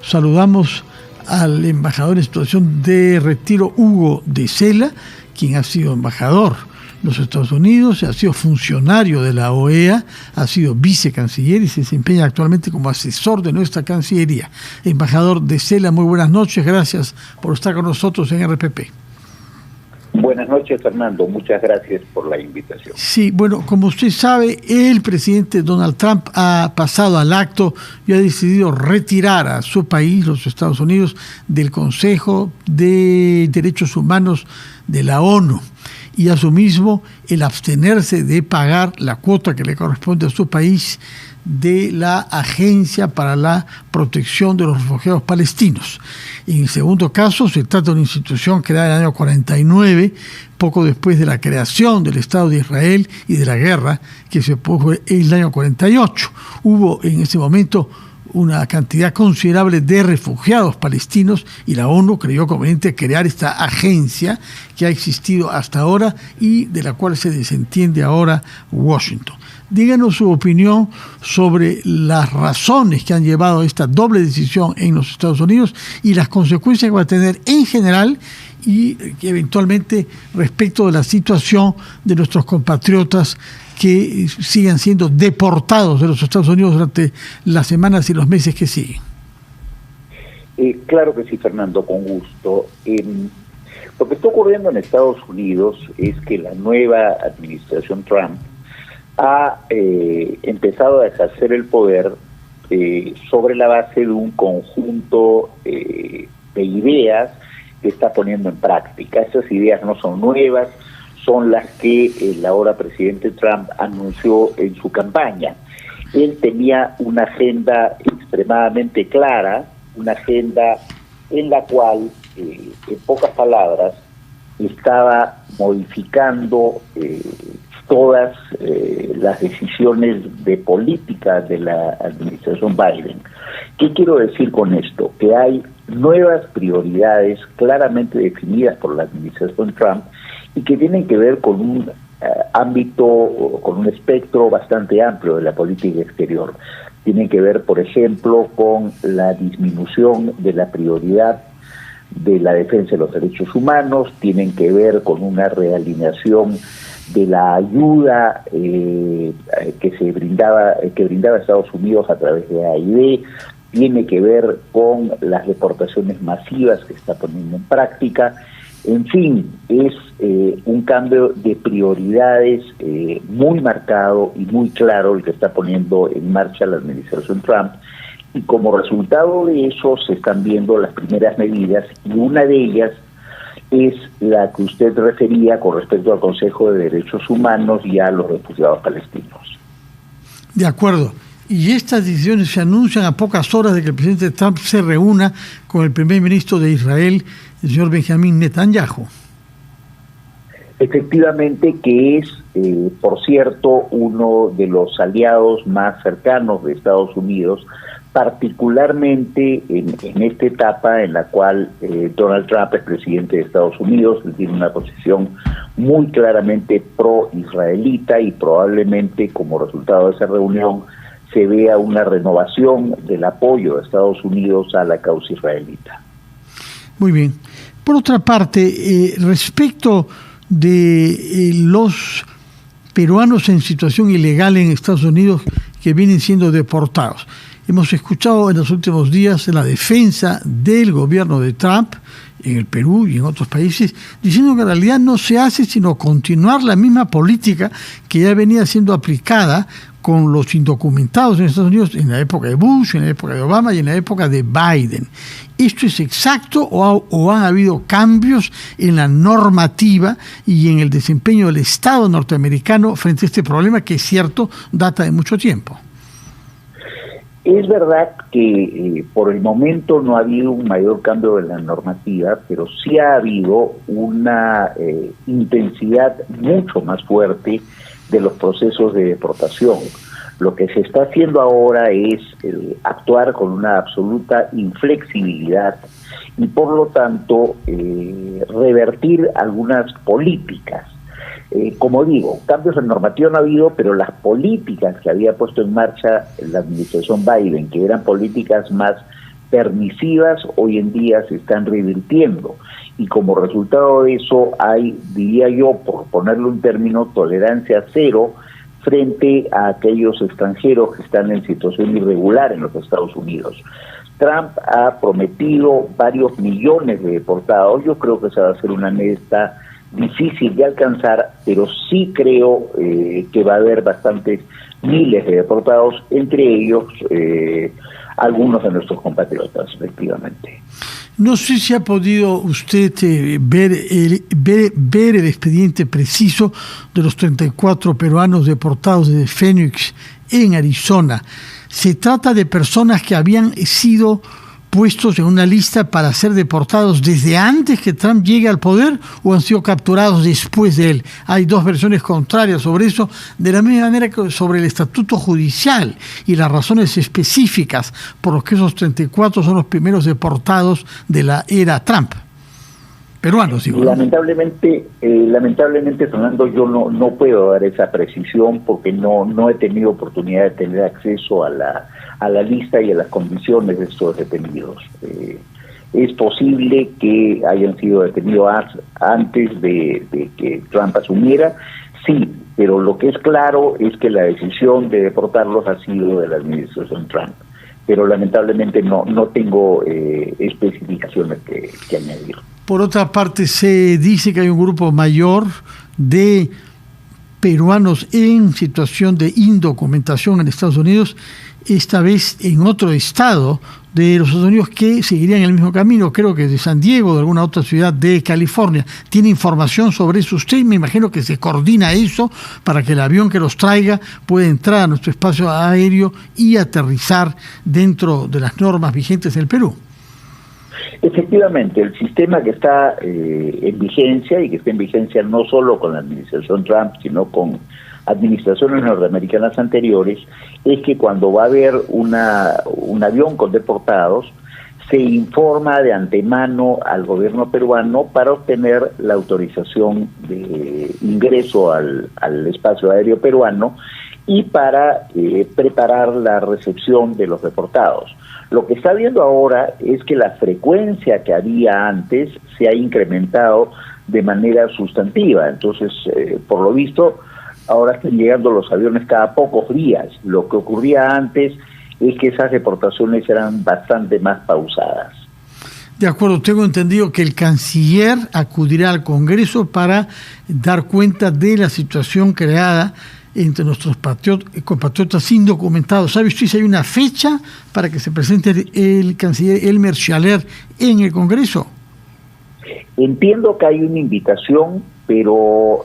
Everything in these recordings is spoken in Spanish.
Saludamos al embajador en situación de retiro, Hugo de Sela, quien ha sido embajador en los Estados Unidos, ha sido funcionario de la OEA, ha sido vicecanciller y se desempeña actualmente como asesor de nuestra Cancillería. Embajador de Sela, muy buenas noches, gracias por estar con nosotros en RPP. Buenas noches, Fernando. Muchas gracias por la invitación. Sí, bueno, como usted sabe, el presidente Donald Trump ha pasado al acto y ha decidido retirar a su país, los Estados Unidos, del Consejo de Derechos Humanos de la ONU y asimismo el abstenerse de pagar la cuota que le corresponde a su país de la Agencia para la Protección de los Refugiados Palestinos. En el segundo caso, se trata de una institución creada en el año 49, poco después de la creación del Estado de Israel y de la guerra que se produjo en el año 48. Hubo en ese momento una cantidad considerable de refugiados palestinos y la ONU creyó conveniente crear esta agencia que ha existido hasta ahora y de la cual se desentiende ahora Washington. Díganos su opinión sobre las razones que han llevado a esta doble decisión en los Estados Unidos y las consecuencias que va a tener en general y eventualmente respecto de la situación de nuestros compatriotas que sigan siendo deportados de los Estados Unidos durante las semanas y los meses que siguen. Claro que sí, Fernando, con gusto. Lo que está ocurriendo en Estados Unidos es que la nueva administración Trump ha empezado a ejercer el poder sobre la base de un conjunto de ideas que está poniendo en práctica. Esas ideas no son nuevas, son las que el ahora presidente Trump anunció en su campaña. Él tenía una agenda extremadamente clara, una agenda en la cual, en pocas palabras, estaba modificando todas las decisiones de política de la administración Biden. ¿Qué quiero decir con esto? Que hay nuevas prioridades claramente definidas por la administración Trump y que tienen que ver con un ámbito, con un espectro bastante amplio de la política exterior. Tienen que ver, por ejemplo, con la disminución de la prioridad de la defensa de los derechos humanos, tienen que ver con una realineación de la ayuda que brindaba Estados Unidos a través de AID, tiene que ver con las deportaciones masivas que está poniendo en práctica. En fin, es un cambio de prioridades muy marcado y muy claro el que está poniendo en marcha la administración Trump, y como resultado de eso se están viendo las primeras medidas, y una de ellas es la que usted refería con respecto al Consejo de Derechos Humanos y a los refugiados palestinos. De acuerdo. Y estas decisiones se anuncian a pocas horas de que el presidente Trump se reúna con el primer ministro de Israel, el señor Benjamín Netanyahu. Efectivamente, que es, por cierto, uno de los aliados más cercanos de Estados Unidos, particularmente en esta etapa en la cual Donald Trump es presidente de Estados Unidos. Él tiene una posición muy claramente pro-israelita y probablemente como resultado de esa reunión se vea una renovación del apoyo de Estados Unidos a la causa israelita. Muy bien. Por otra parte, respecto de los peruanos en situación ilegal en Estados Unidos que vienen siendo deportados, hemos escuchado en los últimos días la defensa del gobierno de Trump en el Perú y en otros países, diciendo que en realidad no se hace sino continuar la misma política que ya venía siendo aplicada con los indocumentados en Estados Unidos en la época de Bush, en la época de Obama y en la época de Biden. ¿Esto es exacto o han habido cambios en la normativa y en el desempeño del Estado norteamericano frente a este problema que es cierto, data de mucho tiempo? Es verdad que por el momento no ha habido un mayor cambio en la normativa, pero sí ha habido una intensidad mucho más fuerte de los procesos de deportación. Lo que se está haciendo ahora es actuar con una absoluta inflexibilidad y por lo tanto revertir algunas políticas. Como digo, cambios en normativa no ha habido, pero las políticas que había puesto en marcha la administración Biden, que eran políticas más permisivas hoy en día se están revirtiendo. Y como resultado de eso hay, diría yo, por ponerle un término, tolerancia cero frente a aquellos extranjeros que están en situación irregular en los Estados Unidos. Trump ha prometido varios millones de deportados. Yo creo que esa va a ser una meta difícil de alcanzar, pero sí creo que va a haber bastantes miles de deportados, entre ellos algunos de nuestros compatriotas, efectivamente. No sé si ha podido usted ver el expediente preciso de los 34 peruanos deportados desde Phoenix, en Arizona. Se trata de personas que habían sido puestos en una lista para ser deportados desde antes que Trump llegue al poder, o han sido capturados después de él. Hay dos versiones contrarias sobre eso, de la misma manera que sobre el estatuto judicial y las razones específicas por los que esos 34 son los primeros deportados de la era Trump. Peruanos, digo. Lamentablemente, Fernando, yo no puedo dar esa precisión porque no he tenido oportunidad de tener acceso a la lista y a las condiciones de estos detenidos. Es posible que hayan sido detenidos antes de que Trump asumiera, sí, pero lo que es claro es que la decisión de deportarlos ha sido de la administración Trump. Pero lamentablemente no tengo especificaciones que añadir. Por otra parte, se dice que hay un grupo mayor de peruanos en situación de indocumentación en Estados Unidos, esta vez en otro estado de los Estados Unidos, que seguirían el mismo camino, creo que de San Diego o de alguna otra ciudad de California. ¿Tiene información sobre eso usted? Me imagino que se coordina eso para que el avión que los traiga pueda entrar a nuestro espacio aéreo y aterrizar dentro de las normas vigentes del Perú. Efectivamente, el sistema que está en vigencia, y que está en vigencia no solo con la administración Trump, sino con administraciones norteamericanas anteriores, es que cuando va a haber un avión con deportados, se informa de antemano al gobierno peruano para obtener la autorización de ingreso al espacio aéreo peruano y para preparar la recepción de los deportados. Lo que está viendo ahora es que la frecuencia que había antes se ha incrementado de manera sustantiva. Entonces, por lo visto, ahora están llegando los aviones cada pocos días. Lo que ocurría antes es que esas deportaciones eran bastante más pausadas. De acuerdo, tengo entendido que el canciller acudirá al Congreso para dar cuenta de la situación creada entre nuestros compatriotas indocumentados. ¿Sabe usted si hay una fecha para que se presente el canciller Elmer Schaller en el Congreso? Entiendo que hay una invitación, pero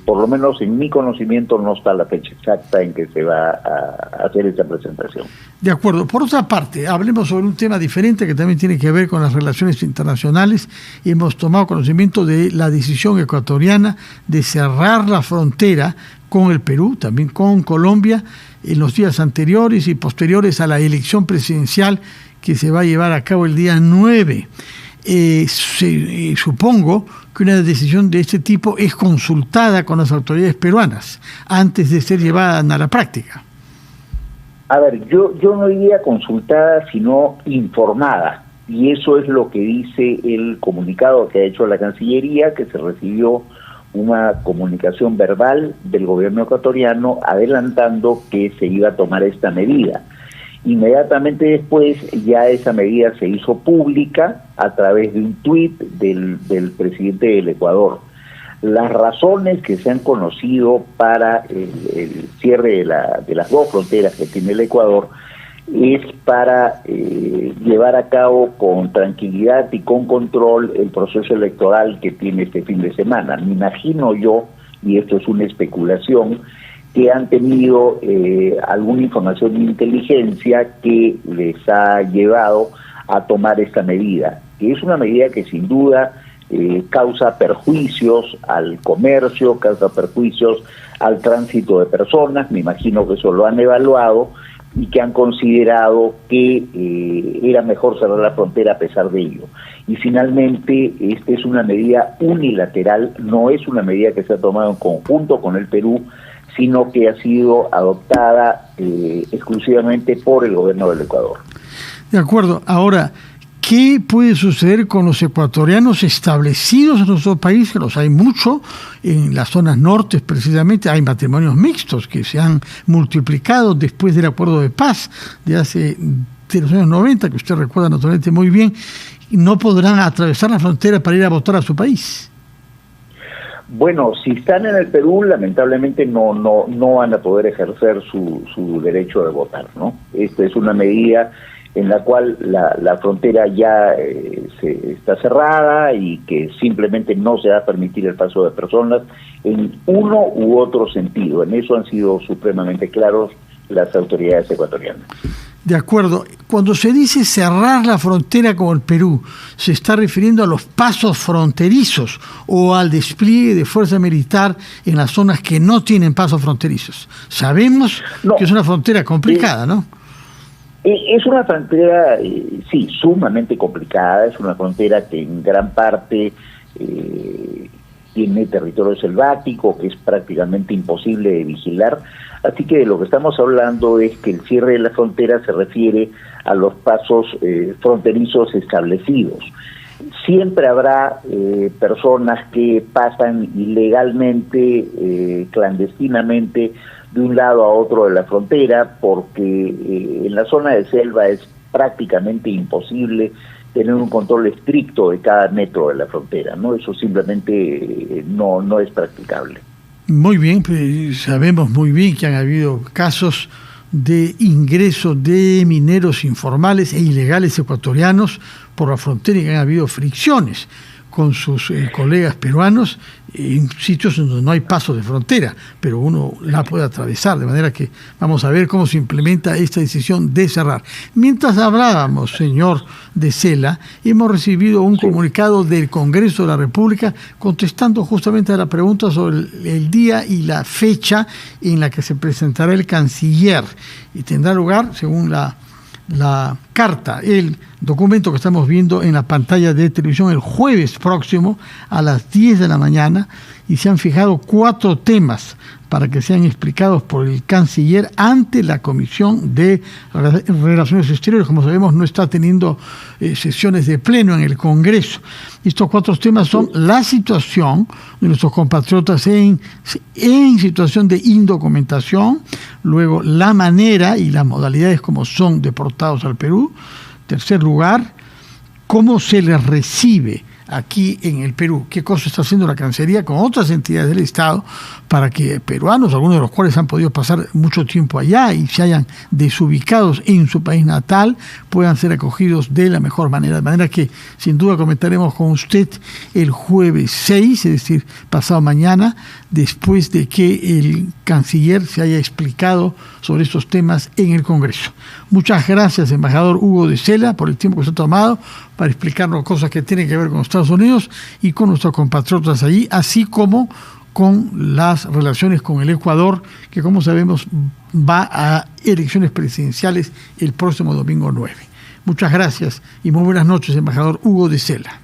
por lo menos en mi conocimiento no está la fecha exacta en que se va a hacer esa presentación. De acuerdo. Por otra parte, hablemos sobre un tema diferente que también tiene que ver con las relaciones internacionales. Hemos tomado conocimiento de la decisión ecuatoriana de cerrar la frontera con el Perú, también con Colombia, en los días anteriores y posteriores a la elección presidencial que se va a llevar a cabo el día 9. Supongo que una decisión de este tipo es consultada con las autoridades peruanas antes de ser llevada a la práctica. A ver, yo no diría consultada, sino informada, y eso es lo que dice el comunicado que ha hecho la Cancillería, que se recibió una comunicación verbal del gobierno ecuatoriano adelantando que se iba a tomar esta medida. Inmediatamente después ya esa medida se hizo pública a través de un tuit del presidente del Ecuador. Las razones que se han conocido para el cierre de las dos fronteras que tiene el Ecuador es para llevar a cabo con tranquilidad y con control el proceso electoral que tiene este fin de semana. Me imagino yo, y esto es una especulación, que han tenido alguna información de inteligencia que les ha llevado a tomar esta medida, que es una medida que sin duda causa perjuicios al comercio, causa perjuicios al tránsito de personas. Me imagino que eso lo han evaluado y que han considerado que era mejor cerrar la frontera a pesar de ello. Y finalmente, esta es una medida unilateral, no es una medida que se ha tomado en conjunto con el Perú, sino que ha sido adoptada exclusivamente por el gobierno del Ecuador. De acuerdo. Ahora, ¿qué puede suceder con los ecuatorianos establecidos en nuestro país? Que los hay mucho, en las zonas norte precisamente hay matrimonios mixtos que se han multiplicado después del acuerdo de paz de los años 90, que usted recuerda naturalmente muy bien, y no podrán atravesar la frontera para ir a votar a su país. Bueno, si están en el Perú, lamentablemente no van a poder ejercer su derecho de votar, ¿no? Esta es una medida en la cual la frontera ya está cerrada y que simplemente no se va a permitir el paso de personas en uno u otro sentido. En eso han sido supremamente claros las autoridades ecuatorianas. De acuerdo. Cuando se dice cerrar la frontera con el Perú, ¿se está refiriendo a los pasos fronterizos o al despliegue de fuerza militar en las zonas que no tienen pasos fronterizos? Sabemos que es una frontera complicada, ¿no? Es una frontera, sí, sumamente complicada. Es una frontera que en gran parte tiene territorio selvático, que es prácticamente imposible de vigilar. Así que de lo que estamos hablando es que el cierre de la frontera se refiere a los pasos fronterizos establecidos. Siempre habrá personas que pasan ilegalmente, clandestinamente, de un lado a otro de la frontera, porque en la zona de selva es prácticamente imposible tener un control estricto de cada metro de la frontera, ¿no? Eso simplemente no es practicable. Muy bien, pues sabemos muy bien que han habido casos de ingreso de mineros informales e ilegales ecuatorianos por la frontera y que han habido fricciones con sus colegas peruanos en sitios donde no hay pasos de frontera, pero uno la puede atravesar, de manera que vamos a ver cómo se implementa esta decisión de cerrar. Mientras hablábamos, señor de Cela, hemos recibido un comunicado del Congreso de la República contestando justamente a la pregunta sobre el día y la fecha en la que se presentará el canciller, y tendrá lugar, según la carta, el documento que estamos viendo en la pantalla de televisión, el jueves próximo a las 10 de la mañana, y se han fijado 4 temas para que sean explicados por el canciller ante la Comisión de Relaciones Exteriores. Como sabemos, no está teniendo sesiones de pleno en el Congreso. Estos 4 temas son la situación de nuestros compatriotas en situación de indocumentación, luego la manera y las modalidades como son deportados al Perú. Tercer lugar, cómo se les recibe aquí en el Perú, qué cosa está haciendo la Cancillería con otras entidades del Estado para que peruanos, algunos de los cuales han podido pasar mucho tiempo allá y se hayan desubicados en su país natal, puedan ser acogidos de la mejor manera. De manera que sin duda comentaremos con usted el jueves 6, es decir, pasado mañana, después de que el canciller se haya explicado sobre estos temas en el Congreso. Muchas gracias, embajador Hugo de Cela, por el tiempo que se ha tomado para explicarnos cosas que tienen que ver con Estados Unidos y con nuestros compatriotas allí, así como con las relaciones con el Ecuador, que como sabemos va a elecciones presidenciales el próximo domingo 9. Muchas gracias y muy buenas noches, embajador Hugo de Cela.